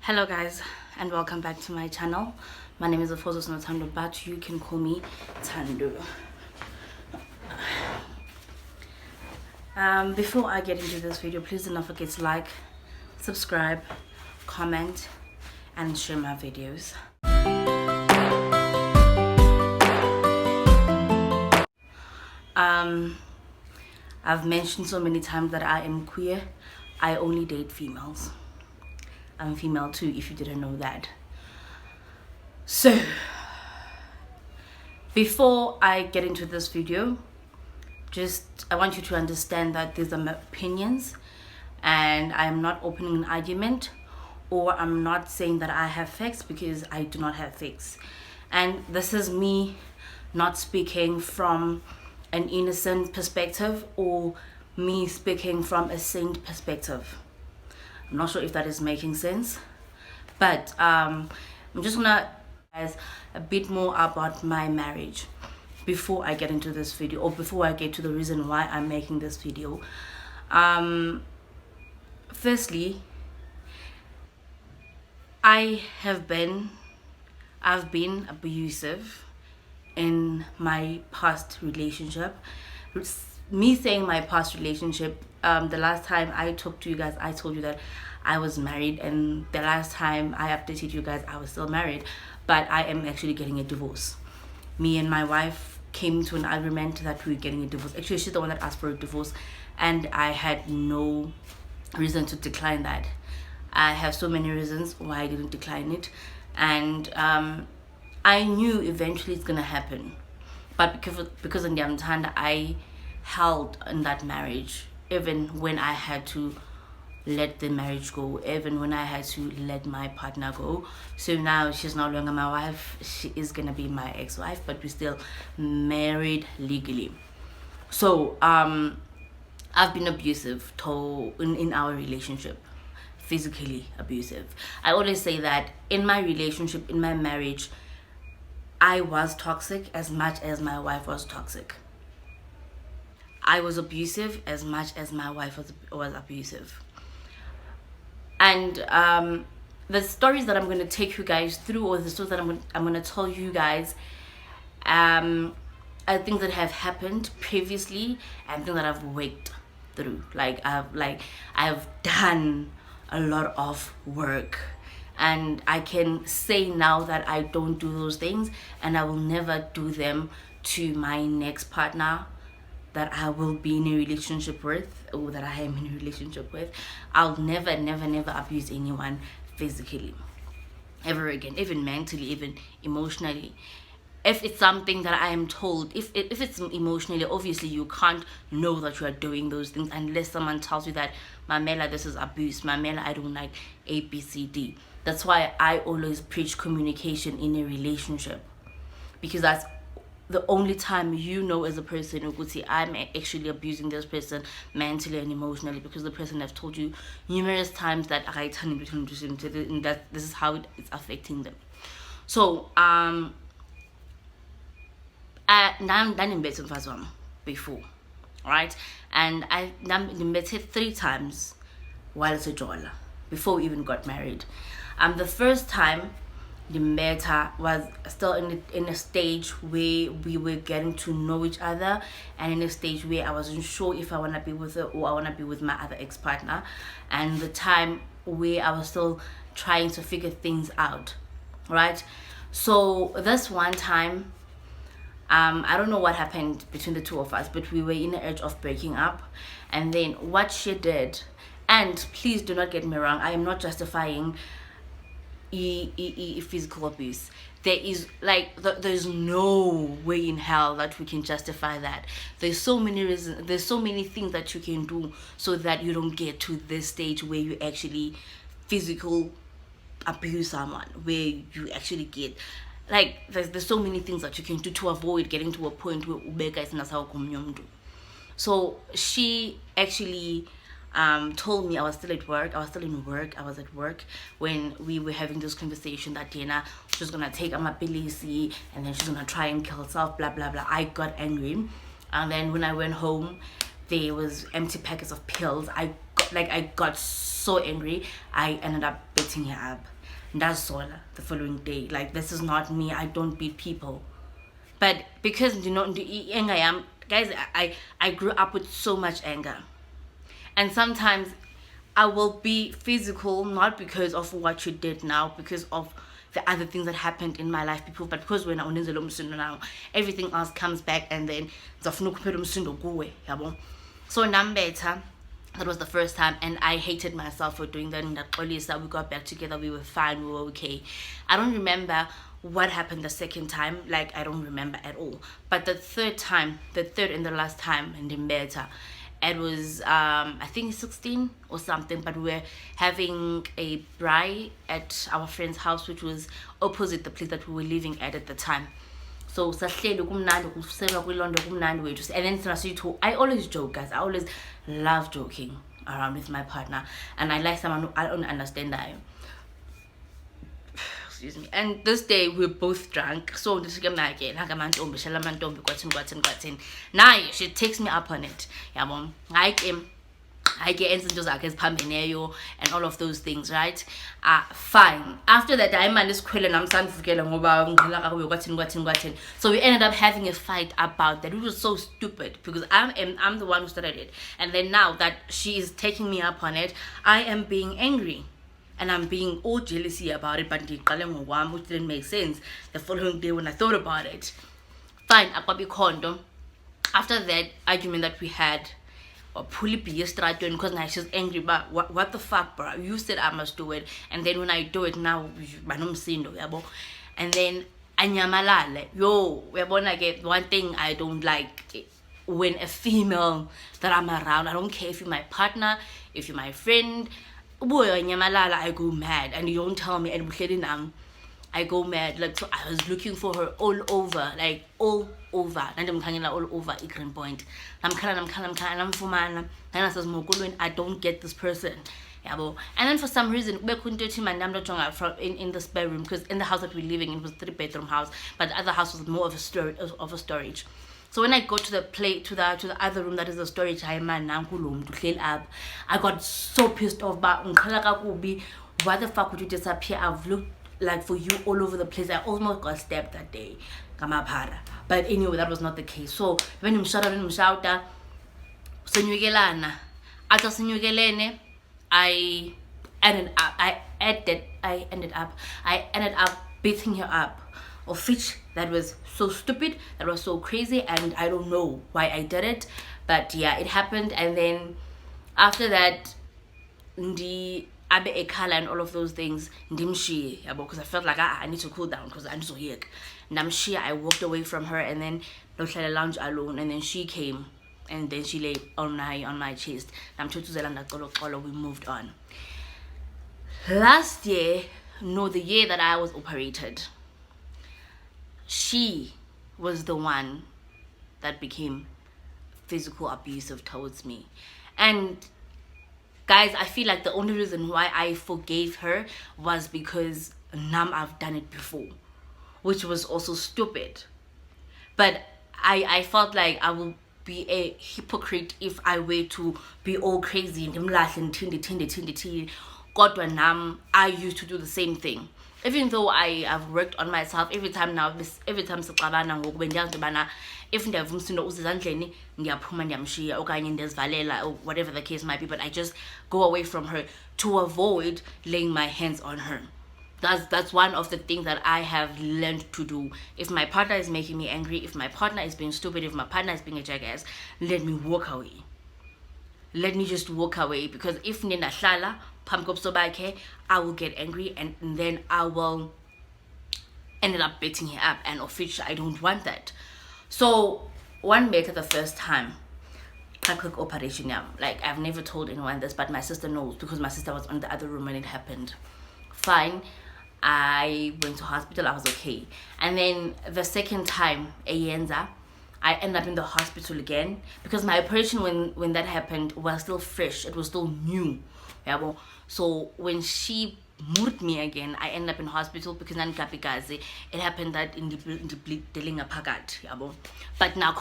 Hello guys, and welcome back to my channel. My name is Afosos Notando, but you can call me Tando. Before I get into this video, please do not forget to like, subscribe, comment, and share my videos. I've mentioned so many times that I am queer. I only date females. I'm female too, if you didn't know that. So, before I get into this video, I want you to understand that these are my opinions, and I am not opening an argument, or I'm not saying that I have facts, because I do not have facts. And this is me not speaking from an innocent perspective or me speaking from a saint perspective. I'm not sure if that is making sense, but I'm just gonna guys a bit more about my marriage before I get into this video, or before I get to the reason why I'm making this video. Firstly, I've been abusive in my past relationship. Me saying my past relationship, the last time I talked to you guys, I told you that I was married, and the last time I updated you guys, I was still married, but I am actually getting a divorce. Me and my wife came to an agreement that we were getting a divorce. Actually, she's the one that asked for a divorce, and I had no reason to decline that. I have so many reasons why I didn't decline it, and I knew eventually it's gonna happen, but because in Yamtanda I held in that marriage, even when I had to let the marriage go, even when I had to let my partner go. So now she's no longer my wife, she is gonna be my ex-wife, but we're still married legally. So I've been abusive in our relationship, physically abusive. I always say that in my relationship, in my marriage, I was toxic as much as my wife was toxic. I was abusive as much as my wife was abusive. And the stories that I'm going to take you guys through, or the stories that I'm going to tell you guys, are things that have happened previously and things that I've worked through. I've done a lot of work, and I can say now that I don't do those things, and I will never do them to my next partner that I will be in a relationship with, or that I am in a relationship with. I'll never abuse anyone physically ever again, even mentally, even emotionally. If it's something that I am told, if it's emotionally, obviously you can't know that you are doing those things unless someone tells you that, Mamela, this is abuse, Mamela, I don't like ABCD. That's why I always preach communication in a relationship, because that's the only time you know as a person who could say, I'm actually abusing this person mentally and emotionally, because the person has told you numerous times that that this is how it's affecting them. So I done in bed before, right? And I met 3 times while it's a jola before we even got married. The first time the meta was still in a stage where we were getting to know each other, and in a stage where I wasn't sure if I want to be with her or I want to be with my other ex-partner, and the time where I was still trying to figure things out, right? So this one time, I don't know what happened between the two of us, but we were in the edge of breaking up. And then what she did, and please do not get me wrong, I am not justifying physical abuse. There is there's no way in hell that we can justify that. There's so many reasons, there's so many things that you can do so that you don't get to this stage where you actually physical abuse someone, where you actually get there's so many things that you can do to avoid getting to a point where ubeka is nasa komnyondo. So she actually told me, I was still at work, I was at work when we were having this conversation that Dana, she's gonna take amapilisi and then she's gonna try and kill herself, blah blah blah. I got angry, and then when I went home, there was empty packets of pills. I I got so angry, I ended up beating her up. And that's all the following day. Like, this is not me. I don't beat people. But because, the anger I am, guys, I grew up with so much anger. And sometimes I will be physical, not because of what you did now, because of the other things that happened in my life before, but because when I now, everything else comes back, and then so now better. That was the first time, and I hated myself for doing that. In that earliest, we got back together, we were fine, we were okay. I don't remember what happened the second time, like I don't remember at all. But the third and the last time, and then better, it was I think 16 or something, but we were having a braai at our friend's house, which was opposite the place that we were living at the time. So and then I always joke, guys. I always love joking around with my partner, and I like someone who I don't understand that. Excuse me. And this day we're both drunk, so this now she takes me up on it. I get and all of those things, right? Fine. After that, so we ended up having a fight about that. It was so stupid because I'm the one who started it, and then now that she is taking me up on it, I am being angry. And I'm being all jealousy about it, but which didn't make sense the following day when I thought about it. Fine, I got condom. After that argument that we had, or because now she's angry, but what the fuck, bro? You said I must do it, and then when I do it now, and then anyamalale. Yo, I get one thing I don't like when a female that I'm around. I don't care if you're my partner, if you're my friend. I go mad, and you don't tell me, and I go mad. Like, so I was looking for her all over, like all over. And I'm hanging all over Green Point. I'm for man. And I says, I don't get this person. And then for some reason, we couldn't do him and in the spare room, because in the house that we're living in was a 3-bedroom house, but the other house was more of a storage. So when I go to the other room that is the storage, I got so pissed off. But why the fuck would you disappear? I've looked like for you all over the place. I almost got stabbed that day. But anyway, that was not the case. So when you shout out, I ended up beating her up, of which that was so stupid, that was so crazy, and I don't know why I did it, but yeah, it happened. And then after that, the abe ekhala and all of those things, because I felt like I need to cool down, because I need to hear. And I walked away from her, and then I lounge alone, and then she came, and then she lay on my chest. We moved on. Last year, no, the year that I was operated, she was the one that became physical abusive towards me. And guys, I feel like the only reason why I forgave her was because I've done it before, which was also stupid. But I felt like I will be a hypocrite if I were to be all crazy and I used to do the same thing. Even though I have worked on myself, every time if or whatever the case might be, but I just go away from her to avoid laying my hands on her. That's one of the things that I have learned to do. If my partner is making me angry, if my partner is being stupid, if my partner is being a jackass, let me walk away. Let me just walk away, because if nina hlala I will get angry, and then I will end up beating her up, and of which I don't want that. So one better the first time, a quick operation. Like, I've never told anyone this, but my sister knows, because my sister was on the other room when it happened. Fine, I went to hospital, I was okay. And then the second time, I ended up in the hospital again, because my operation when that happened was still fresh, it was still new. So when she moved me again. I ended up in hospital because it happened that in the dealing a pagat, but now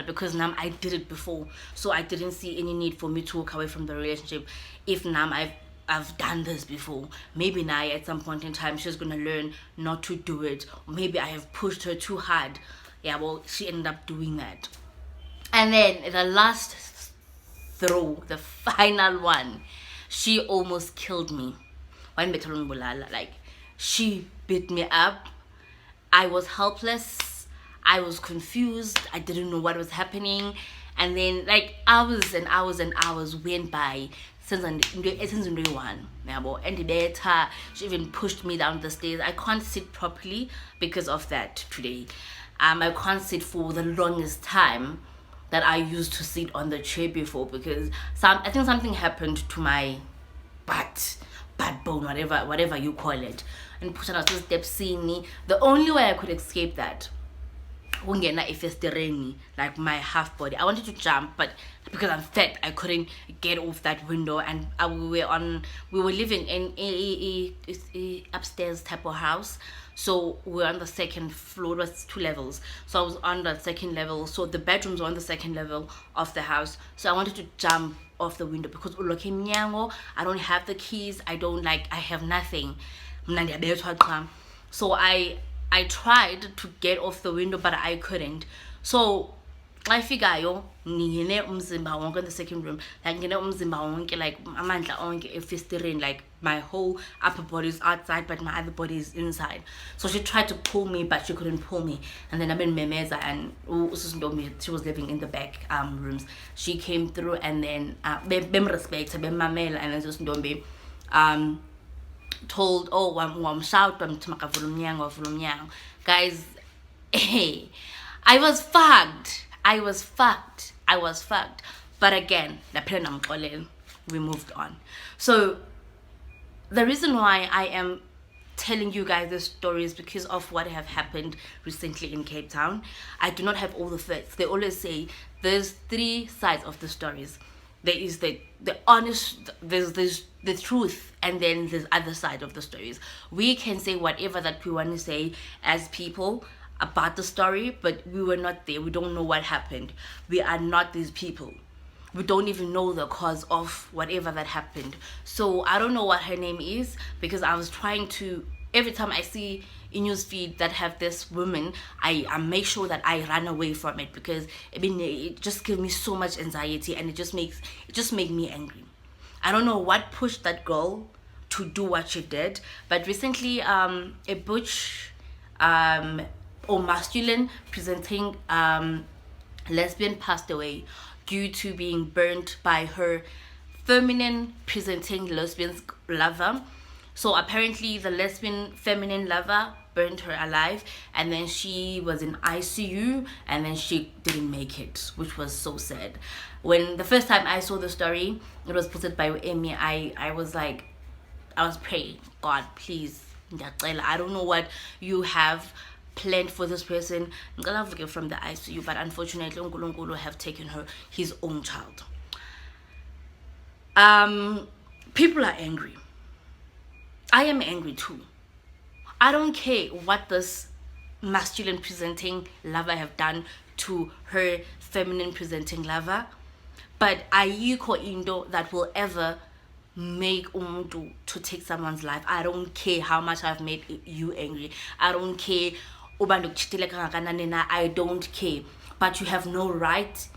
because now I did it before, so I didn't see any need for me to walk away from the relationship. If now I've done this before, maybe now at some point in time she's gonna learn not to do it. Or maybe I have pushed her too hard. She ended up doing that. And then the last throw, the final one, she almost killed me. Like, she beat me up. I was helpless. I was confused. I didn't know what was happening. And then like hours and hours and hours went by since one. And later she even pushed me down the stairs. I can't sit properly because of that today. I can't sit for the longest time that I used to sit on the chair before, because I think something happened to my backbone, whatever you call it, and push out the steps. The only way I could escape that, like my half body, I wanted to jump, but because I'm fat I couldn't get off that window. And we were living in a upstairs type of house, so we were on the second floor. It was 2 levels, so I was on the second level, so the bedrooms were on the second level of the house. So I wanted to jump off the window because I don't have the keys, I have nothing. So I tried to get off the window, but I couldn't. So I figured ngine umzimba wonke in the second room, like ngine umzimba wonke, like amandla onke efestirini, like my whole upper body is outside but my other body is inside. So she tried to pull me, but she couldn't pull me. And then I've been memeza, and she was living in the back rooms. She came through, and then respect mamela, and then told, I'm shout, guys. Hey, I was fucked. But again, we moved on. So the reason why I am telling you guys this story is because of what have happened recently in Cape Town. I do not have all the facts. They always say there's 3 sides of the stories. There is the honest, there's the truth, and then there's other side of the stories. We can say whatever that we want to say as people about the story, but we were not there. We don't know what happened. We are not these people. We don't even know the cause of whatever that happened. So I don't know what her name is, because I was trying to, every time I see a news feed that have this woman, I make sure that I run away from it, because it just gives me so much anxiety, and it just made me angry. I don't know what pushed that girl to do what she did, but recently Ibutch or masculine presenting lesbian passed away due to being burnt by her feminine presenting lesbian lover. So apparently the lesbian feminine lover burned her alive, and then she was in ICU, and then she didn't make it, which was so sad. When the first time I saw the story, it was posted by Amy, I was praying, God, please, I don't know what you have planned for this person from the ICU, but unfortunately uNkulunkulu have taken his own child. People are angry. I am angry too. I don't care what this masculine presenting lover have done to her feminine presenting lover, but ayikho into that will ever make umuntu to take someone's life. I don't care how much I've made you angry. I don't care. I don't care. But you have no right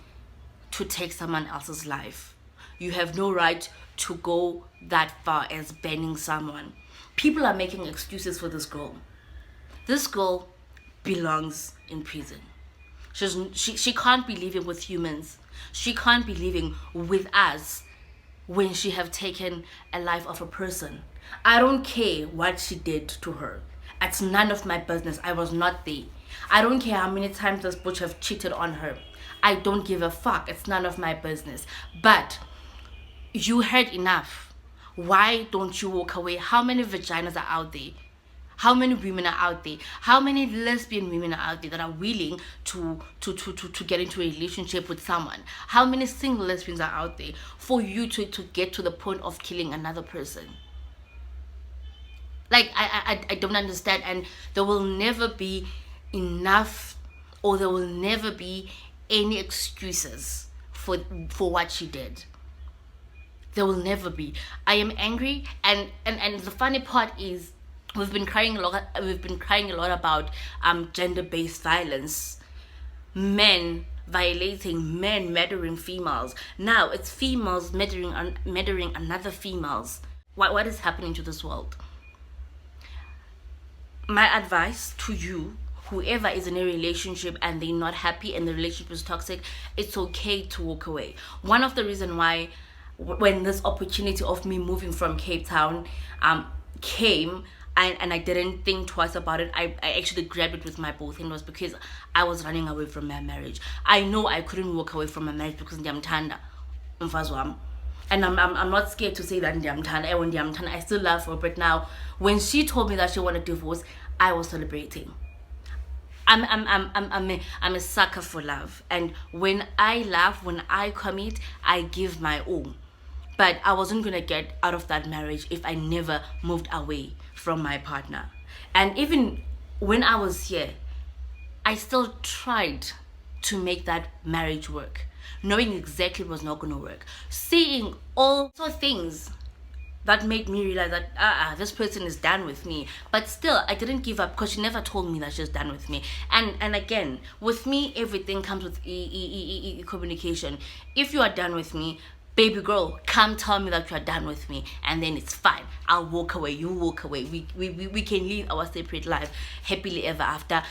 to take someone else's life. You have no right to go that far as banning someone. People are making excuses for this girl. This girl belongs in prison. She can't be living with humans. She can't be living with us when she have taken a life of a person. I don't care what she did to her. It's none of my business. I was not there. I don't care how many times this butch have cheated on her. I don't give a fuck. It's none of my business. But you heard enough. Why don't you walk away? How many vaginas are out there? How many women are out there? How many lesbian women are out there that are willing to get into a relationship with someone? How many single lesbians are out there for you to get to the point of killing another person? Like, I don't understand. And there will never be enough, or there will never be any excuses for what she did. There will never be. I am angry, and the funny part is, we've been crying a lot about gender-based violence, men violating men, murdering females. Now it's females murdering another females. What is happening to this world? My advice to you, whoever is in a relationship and they're not happy and the relationship is toxic, it's okay to walk away. One of the reasons why, when this opportunity of me moving from Cape Town came, and I didn't think twice about it, I actually grabbed it with my both hands, was because I was running away from my marriage. I know I couldn't walk away from my marriage because ndiyamthanda umfazi wami. And I'm not scared to say that ndiyamthanda. I still love her, but now when she told me that she wanted a divorce, I was celebrating. I'm a sucker for love, and when I love, when I commit, I give my all. But I wasn't gonna get out of that marriage if I never moved away from my partner. And even when I was here, I still tried to make that marriage work, knowing exactly it was not gonna work, seeing all sorts of things that made me realize that this person is done with me. But still, I didn't give up, because she never told me that she's done with me. And again, with me, everything comes with communication. If you are done with me, baby girl, come tell me that you are done with me, and then it's fine. I'll walk away, you walk away. We can live our separate life happily ever after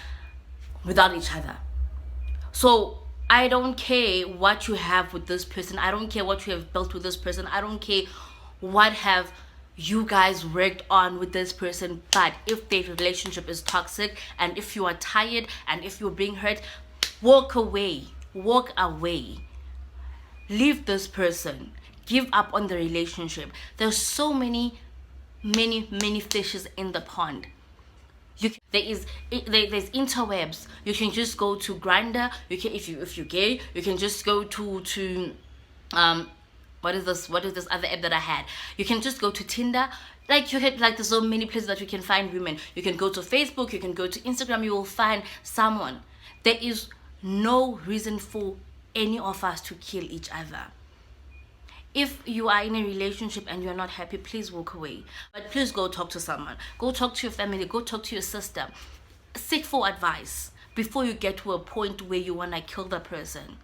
without each other. So I don't care what you have with this person. I don't care what you have built with this person. I don't care what have you guys worked on with this person. But if the relationship is toxic, and if you are tired, and if you're being hurt, walk away. Walk away. Leave this person. Give up on the relationship. There's so many fishes in the pond. There's interwebs. You can just go to Grindr. You can, if you're gay, you can just go to what is this other app that I had? You can just go to Tinder. Like, there's so many places that you can find women. You can go to Facebook, you can go to Instagram, you will find someone. There is no reason for any of us to kill each other. If you are in a relationship and you're not happy, please walk away. But please go talk to someone. Go talk to your family. Go talk to your sister. Seek for advice before you get to a point where you want to kill the person.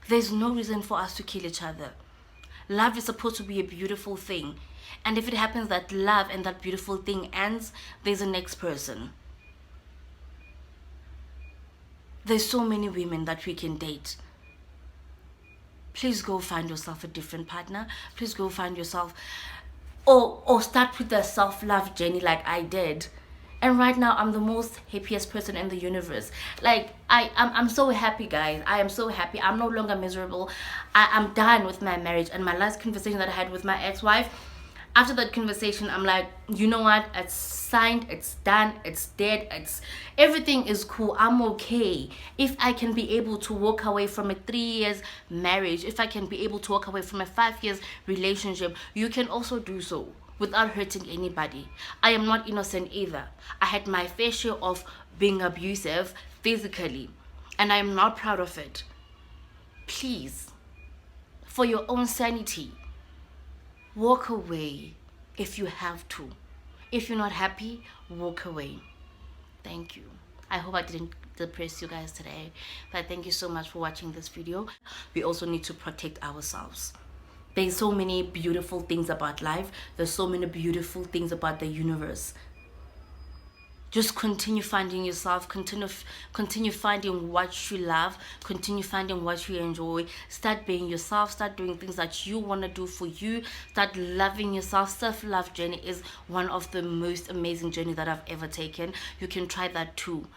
There's no reason for us to kill each other. Love is supposed to be a beautiful thing. And if it happens that love and that beautiful thing ends, there's a next person. There's so many women that we can date. Please go find yourself a different partner. Please go find yourself, or start with the self-love journey like I did. And right now, I'm the most happiest person in the universe. Like, I'm so happy, guys. I am so happy. I'm no longer miserable. I'm done with my marriage. And my last conversation that I had with my ex-wife, after that conversation, I'm like, you know what? It's signed, it's done, it's dead, everything is cool. I'm okay. If I can be able to walk away from a 3 years marriage, if I can be able to walk away from a 5 years relationship, you can also do so without hurting anybody. I am not innocent either. I had my fair share of being abusive physically, and I am not proud of it. Please, for your own sanity, walk away if you have to. If you're not happy, walk away. Thank you. I hope I didn't depress you guys today, but thank you so much for watching this video. We also need to protect ourselves. There's so many beautiful things about life. There's so many beautiful things about the universe. Just continue finding yourself, continue finding what you love, continue finding what you enjoy. Start being yourself, start doing things that you want to do for you. Start loving yourself. Self-love journey is one of the most amazing journeys that I've ever taken. You can try that too.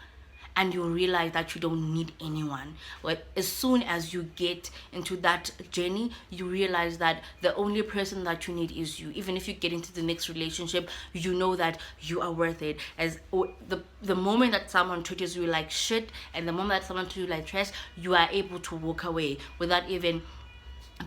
And you'll realize that you don't need anyone. But as soon as you get into that journey, you realize that the only person that you need is you. Even if you get into the next relationship, you know that you are worth it. As the moment that someone treats you like shit, and the moment that someone treats you like trash, you are able to walk away without even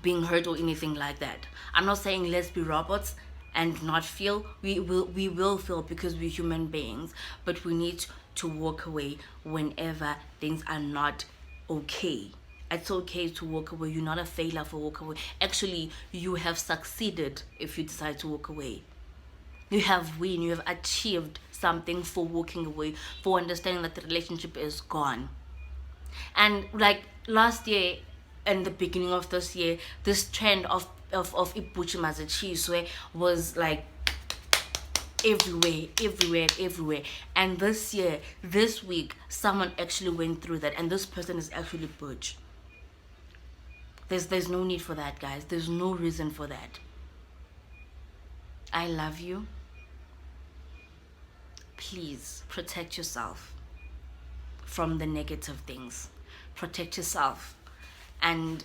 being hurt or anything like that. I'm not saying let's be robots. and not feel. We will feel, because we're human beings, but we need to walk away whenever things are not okay. It's okay to walk away. You're not a failure for walk away. Actually, you have succeeded if you decide to walk away. You have win. You have achieved something for walking away, for understanding that the relationship is gone. And like last year and the beginning of this year, this trend of Ibutch Mazitshiswe was like everywhere. And this year, this week, someone actually went through that, and this person is actually Butch. There's no need for that, guys. There's no reason for that. I love you. Please protect yourself from the negative things. Protect yourself and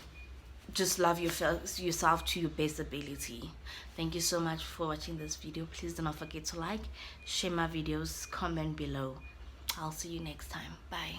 just love yourself to your best ability. Thank you so much for watching this video. Please do not forget to like, share my videos, comment below. I'll see you next time. Bye.